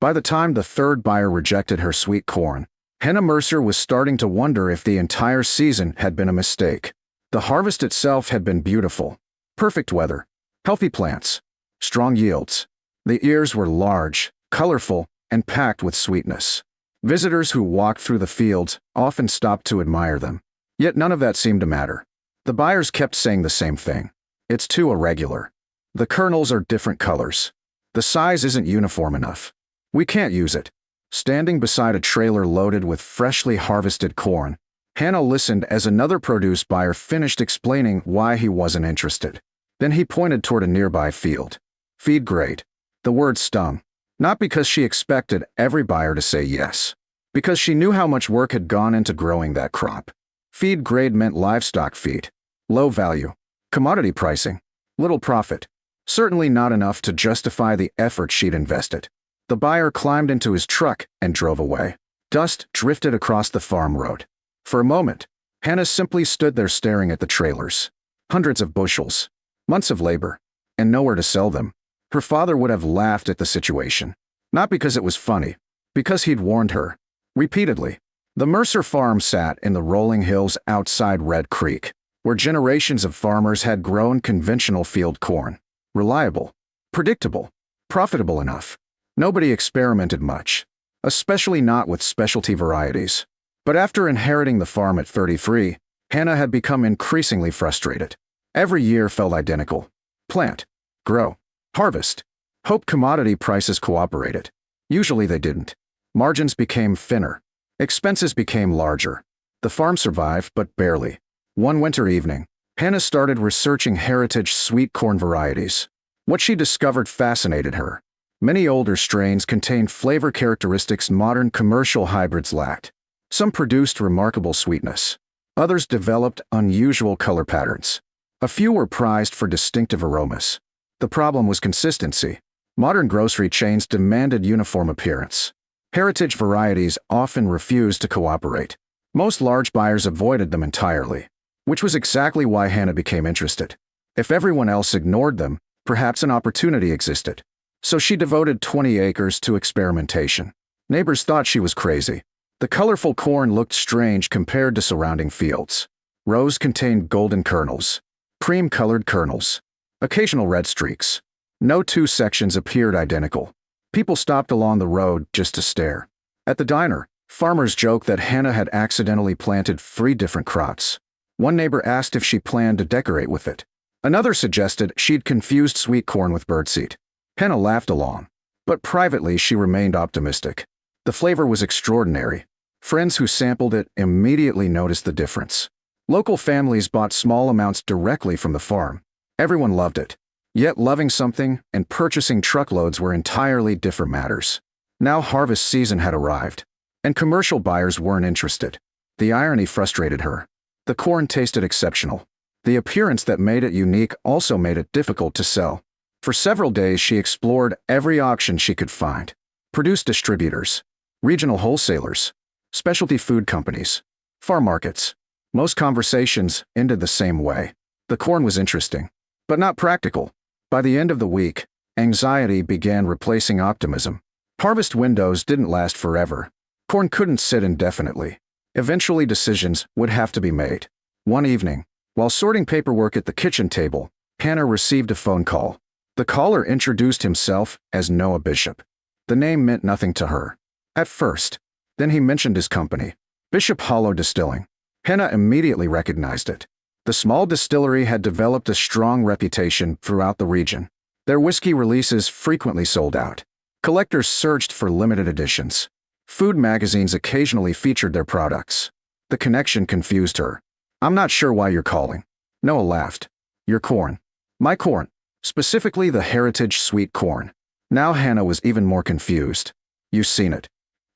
By the time the third buyer rejected her sweet corn, Hannah Mercer was starting to wonder if the entire season had been a mistake. The harvest itself had been beautiful. Perfect weather, healthy plants, strong yields. The ears were large, colorful, and packed with sweetness. Visitors who walked through the fields often stopped to admire them. Yet none of that seemed to matter. The buyers kept saying the same thing. It's too irregular. The kernels are different colors. The size isn't uniform enough. We can't use it. Standing beside a trailer loaded with freshly harvested corn, Hannah listened as another produce buyer finished explaining why he wasn't interested. Then he pointed toward a nearby field. Feed grade. The word stung. Not because she expected every buyer to say yes. Because she knew how much work had gone into growing that crop. Feed grade meant livestock feed. Low value. Commodity pricing. Little profit. Certainly not enough to justify the effort she'd invested. The buyer climbed into his truck and drove away. Dust drifted across the farm road. For a moment, Hannah simply stood there staring at the trailers. Hundreds of bushels. Months of labor. And nowhere to sell them. Her father would have laughed at the situation. Not because it was funny. Because he'd warned her. Repeatedly. The Mercer farm sat in the rolling hills outside Red Creek, where generations of farmers had grown conventional field corn. Reliable. Predictable. Profitable enough. Nobody experimented much. Especially not with specialty varieties. But after inheriting the farm at 33, Hannah had become increasingly frustrated. Every year felt identical. Plant. Grow. Harvest. Hope commodity prices cooperated. Usually they didn't. Margins became thinner. Expenses became larger. The farm survived, but barely. One winter evening, Hannah started researching heritage sweet corn varieties. What she discovered fascinated her. Many older strains contained flavor characteristics modern commercial hybrids lacked. Some produced remarkable sweetness. Others developed unusual color patterns. A few were prized for distinctive aromas. The problem was consistency. Modern grocery chains demanded uniform appearance. Heritage varieties often refused to cooperate. Most large buyers avoided them entirely. Which was exactly why Hannah became interested. If everyone else ignored them, perhaps an opportunity existed. So she devoted 20 acres to experimentation. Neighbors thought she was crazy. The colorful corn looked strange compared to surrounding fields. Rows contained golden kernels. Cream-colored kernels. Occasional red streaks. No two sections appeared identical. People stopped along the road just to stare. At the diner, farmers joked that Hannah had accidentally planted 3 different crops. One neighbor asked if she planned to decorate with it. Another suggested she'd confused sweet corn with birdseed. Hannah laughed along. But privately she remained optimistic. The flavor was extraordinary. Friends who sampled it immediately noticed the difference. Local families bought small amounts directly from the farm. Everyone loved it. Yet loving something and purchasing truckloads were entirely different matters. Now harvest season had arrived. And commercial buyers weren't interested. The irony frustrated her. The corn tasted exceptional. The appearance that made it unique also made it difficult to sell. For several days she explored every auction she could find. Produce distributors. Regional wholesalers. Specialty food companies. Farm markets. Most conversations ended the same way. The corn was interesting. But not practical. By the end of the week, anxiety began replacing optimism. Harvest windows didn't last forever. Corn couldn't sit indefinitely. Eventually decisions would have to be made. One evening, while sorting paperwork at the kitchen table, Hannah received a phone call. The caller introduced himself as Noah Bishop. The name meant nothing to her. At first. Then he mentioned his company, Bishop Hollow Distilling. Hannah immediately recognized it. The small distillery had developed a strong reputation throughout the region. Their whiskey releases frequently sold out. Collectors searched for limited editions. Food magazines occasionally featured their products. The connection confused her. I'm not sure why you're calling. Noah laughed. Your corn. My corn. Specifically the heritage sweet corn. Now Hannah was even more confused. You've seen it.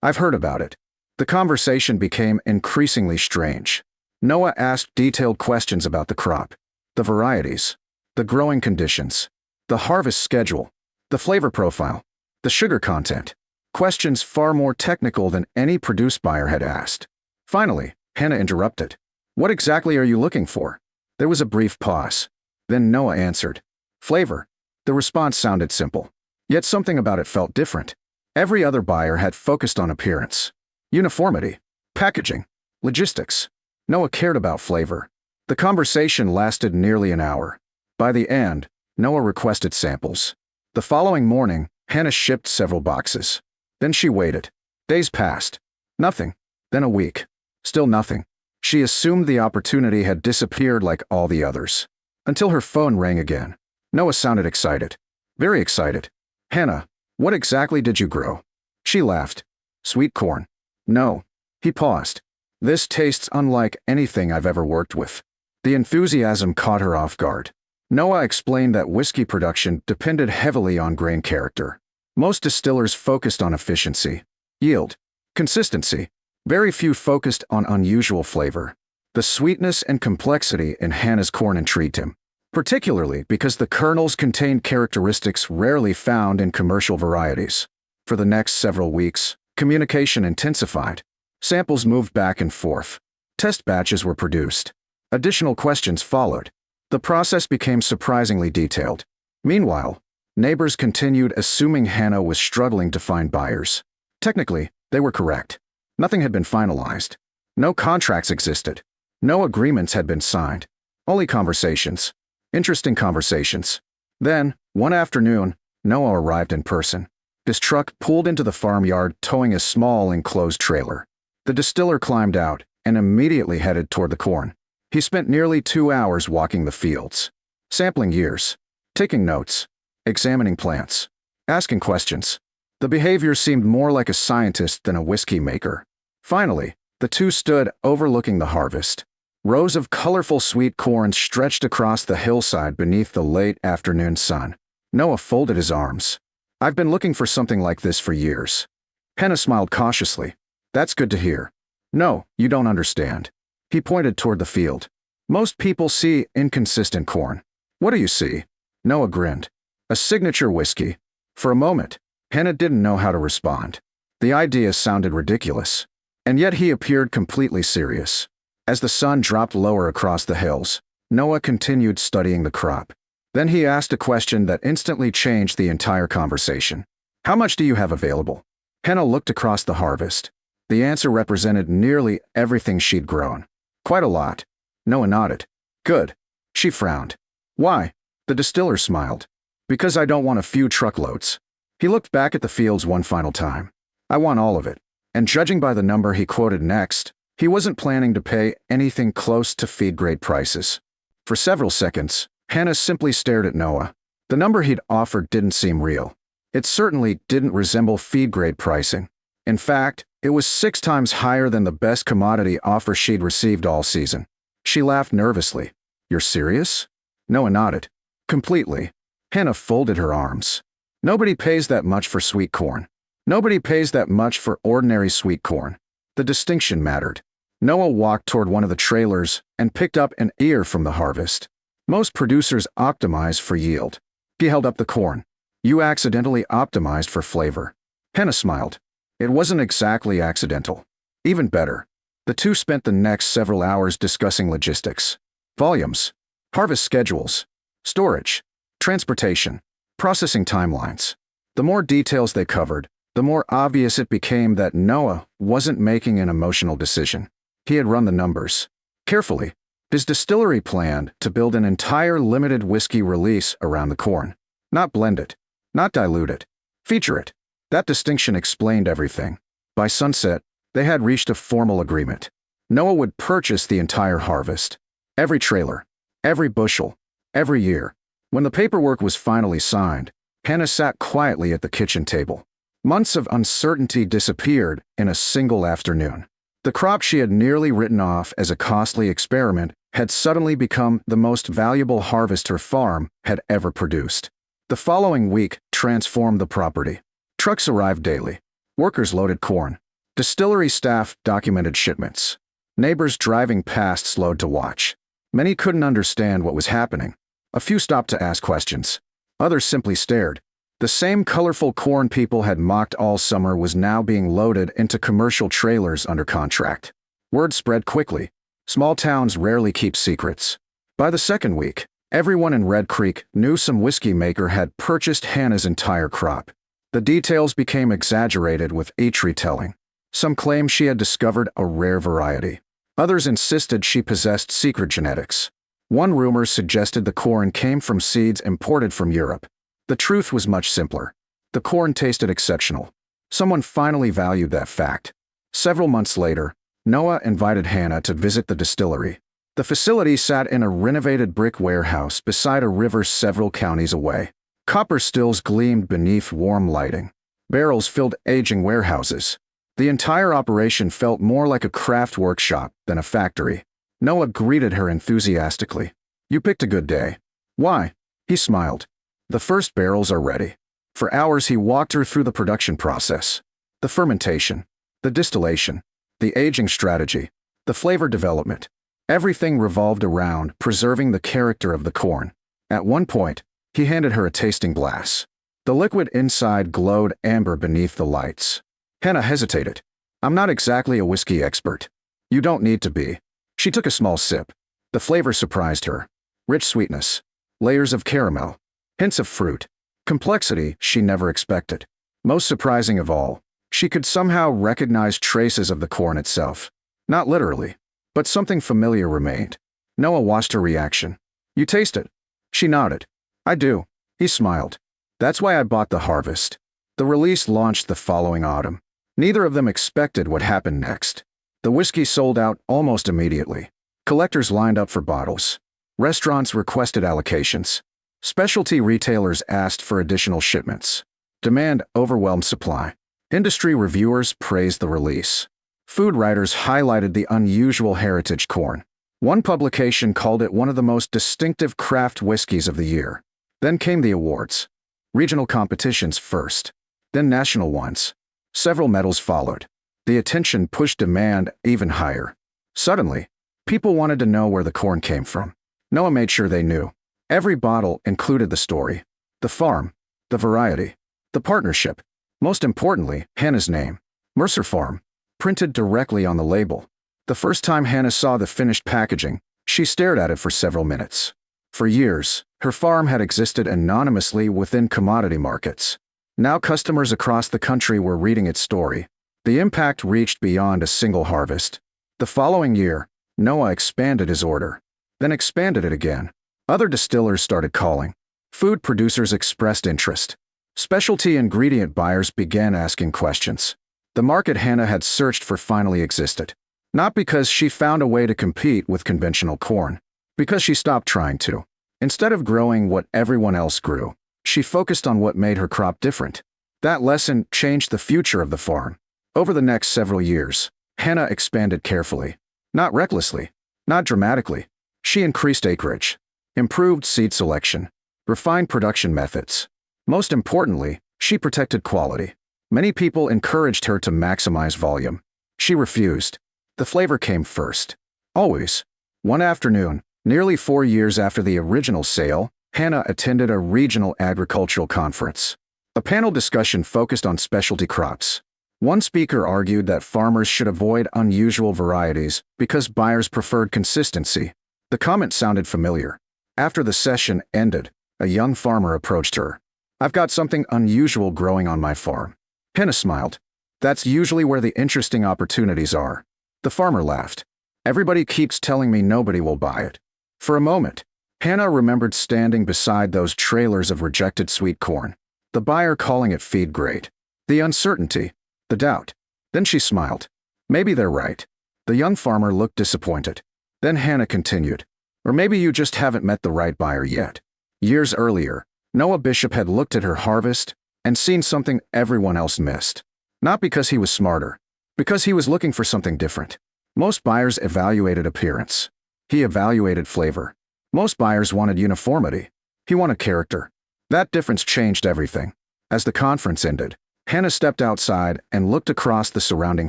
I've heard about it. The conversation became increasingly strange. Noah asked detailed questions about the crop, the varieties, the growing conditions, the harvest schedule, the flavor profile, the sugar content. Questions far more technical than any produce buyer had asked. Finally, Hannah interrupted. What exactly are you looking for? There was a brief pause. Then Noah answered. Flavor. The response sounded simple. Yet something about it felt different. Every other buyer had focused on appearance, uniformity, packaging, logistics. Noah cared about flavor. The conversation lasted nearly an hour. By the end, Noah requested samples. The following morning, Hannah shipped several boxes. Then she waited. Days passed. Nothing. Then a week. Still nothing. She assumed the opportunity had disappeared like all the others. Until her phone rang again. Noah sounded excited. Very excited. "Hannah, what exactly did you grow?" She laughed. "Sweet corn." "No." He paused. "This tastes unlike anything I've ever worked with." The enthusiasm caught her off guard. Noah explained that whiskey production depended heavily on grain character. Most distillers focused on efficiency, yield, consistency. Very few focused on unusual flavor. The sweetness and complexity in Hannah's corn intrigued him, particularly because the kernels contained characteristics rarely found in commercial varieties. For the next several weeks, communication intensified. Samples moved back and forth. Test batches were produced. Additional questions followed. The process became surprisingly detailed. Meanwhile, neighbors continued assuming Hannah was struggling to find buyers. Technically, they were correct. Nothing had been finalized. No contracts existed. No agreements had been signed. Only conversations. Interesting conversations. Then, one afternoon, Noah arrived in person. His truck pulled into the farmyard towing a small enclosed trailer. The distiller climbed out and immediately headed toward the corn. He spent nearly 2 hours walking the fields, sampling ears, taking notes, examining plants, asking questions. The behavior seemed more like a scientist than a whiskey maker. Finally, the two stood overlooking the harvest. Rows of colorful sweet corn stretched across the hillside beneath the late afternoon sun. Noah folded his arms. "I've been looking for something like this for years." Hannah smiled cautiously. "That's good to hear." "No, you don't understand." He pointed toward the field. "Most people see inconsistent corn. What do you see?" Noah grinned. "A signature whiskey." For a moment, Hannah didn't know how to respond. The idea sounded ridiculous. And yet he appeared completely serious. As the sun dropped lower across the hills, Noah continued studying the crop. Then he asked a question that instantly changed the entire conversation. "How much do you have available?" Hannah looked across the harvest. The answer represented nearly everything she'd grown. "Quite a lot." Noah nodded. "Good." She frowned. "Why?" The distiller smiled. "Because I don't want a few truckloads." He looked back at the fields one final time. "I want all of it." And judging by the number he quoted next, he wasn't planning to pay anything close to feed-grade prices. For several seconds, Hannah simply stared at Noah. The number he'd offered didn't seem real. It certainly didn't resemble feed-grade pricing. In fact, it was 6 times higher than the best commodity offer she'd received all season. She laughed nervously. "You're serious?" Noah nodded. "Completely." Hannah folded her arms. "Nobody pays that much for sweet corn. Nobody pays that much for ordinary sweet corn." The distinction mattered. Noah walked toward one of the trailers and picked up an ear from the harvest. Most producers optimize for yield. He held up the corn. "You accidentally optimized for flavor." Hannah smiled. "It wasn't exactly accidental." Even better. The two spent the next several hours discussing logistics, volumes, harvest schedules, storage, transportation, processing timelines. The more details they covered, the more obvious it became that Noah wasn't making an emotional decision. He had run the numbers carefully. His distillery planned to build an entire limited whiskey release around the corn. Not blend it, not dilute it, feature it. That distinction explained everything. By sunset, they had reached a formal agreement. Noah would purchase the entire harvest. Every trailer, every bushel, every year. When the paperwork was finally signed, Hannah sat quietly at the kitchen table. Months of uncertainty disappeared in a single afternoon. The crop she had nearly written off as a costly experiment had suddenly become the most valuable harvest her farm had ever produced. The following week transformed the property. Trucks arrived daily. Workers loaded corn. Distillery staff documented shipments. Neighbors driving past slowed to watch. Many couldn't understand what was happening. A few stopped to ask questions. Others simply stared. The same colorful corn people had mocked all summer was now being loaded into commercial trailers under contract. Word spread quickly. Small towns rarely keep secrets. By the second week, everyone in Red Creek knew some whiskey maker had purchased Hannah's entire crop. The details became exaggerated with each retelling. Some claimed she had discovered a rare variety. Others insisted she possessed secret genetics. One rumor suggested the corn came from seeds imported from Europe. The truth was much simpler. The corn tasted exceptional. Someone finally valued that fact. Several months later, Noah invited Hannah to visit the distillery. The facility sat in a renovated brick warehouse beside a river several counties away. Copper stills gleamed beneath warm lighting. Barrels filled aging warehouses. The entire operation felt more like a craft workshop than a factory. Noah greeted her enthusiastically. "You picked a good day." "Why?" He smiled. "The first barrels are ready." For hours he walked her through the production process. The fermentation, the distillation, the aging strategy, the flavor development. Everything revolved around preserving the character of the corn. At one point, he handed her a tasting glass. The liquid inside glowed amber beneath the lights. Hannah hesitated. "I'm not exactly a whiskey expert." "You don't need to be." She took a small sip. The flavor surprised her. Rich sweetness, layers of caramel, hints of fruit, complexity she never expected. Most surprising of all, she could somehow recognize traces of the corn itself. Not literally, but something familiar remained. Noah watched her reaction. "You taste it?" She nodded. "I do." He smiled. "That's why I bought the harvest." The release launched the following autumn. Neither of them expected what happened next. The whiskey sold out almost immediately. Collectors lined up for bottles. Restaurants requested allocations. Specialty retailers asked for additional shipments. Demand overwhelmed supply. Industry reviewers praised the release. Food writers highlighted the unusual heritage corn. One publication called it one of the most distinctive craft whiskeys of the year. Then came the awards. Regional competitions first, then national ones. Several medals followed. The attention pushed demand even higher. Suddenly, people wanted to know where the corn came from. Noah made sure they knew. Every bottle included the story, the farm, the variety, the partnership. Most importantly, Hannah's name, Mercer Farm, printed directly on the label. The first time Hannah saw the finished packaging, she stared at it for several minutes. For years, her farm had existed anonymously within commodity markets. Now customers across the country were reading its story. The impact reached beyond a single harvest. The following year, Noah expanded his order, then expanded it again. Other distillers started calling. Food producers expressed interest. Specialty ingredient buyers began asking questions. The market Hannah had searched for finally existed. Not because she found a way to compete with conventional corn, because she stopped trying to. Instead of growing what everyone else grew, she focused on what made her crop different. That lesson changed the future of the farm. Over the next several years, Hannah expanded carefully. Not recklessly, not dramatically. She increased acreage, improved seed selection, refined production methods. Most importantly, she protected quality. Many people encouraged her to maximize volume. She refused. The flavor came first. Always. One afternoon, nearly 4 years after the original sale, Hannah attended a regional agricultural conference. A panel discussion focused on specialty crops. One speaker argued that farmers should avoid unusual varieties because buyers preferred consistency. The comment sounded familiar. After the session ended, a young farmer approached her. "I've got something unusual growing on my farm." Hannah smiled. "That's usually where the interesting opportunities are." The farmer laughed. "Everybody keeps telling me nobody will buy it." For a moment, Hannah remembered standing beside those trailers of rejected sweet corn. The buyer calling it feed grade. The uncertainty, the doubt. Then she smiled. "Maybe they're right." The young farmer looked disappointed. Then Hannah continued. "Or maybe you just haven't met the right buyer yet." Years earlier, Noah Bishop had looked at her harvest and seen something everyone else missed. Not because he was smarter, because he was looking for something different. Most buyers evaluated appearance. He evaluated flavor. Most buyers wanted uniformity. He wanted character. That difference changed everything. As the conference ended, Hannah stepped outside and looked across the surrounding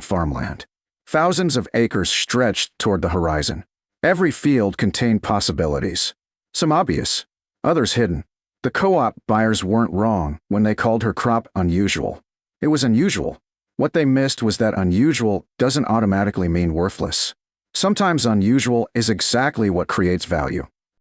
farmland. Thousands of acres stretched toward the horizon. Every field contained possibilities. Some obvious, others hidden. The co-op buyers weren't wrong when they called her crop unusual. It was unusual. What they missed was that unusual doesn't automatically mean worthless. Sometimes unusual is exactly what creates value.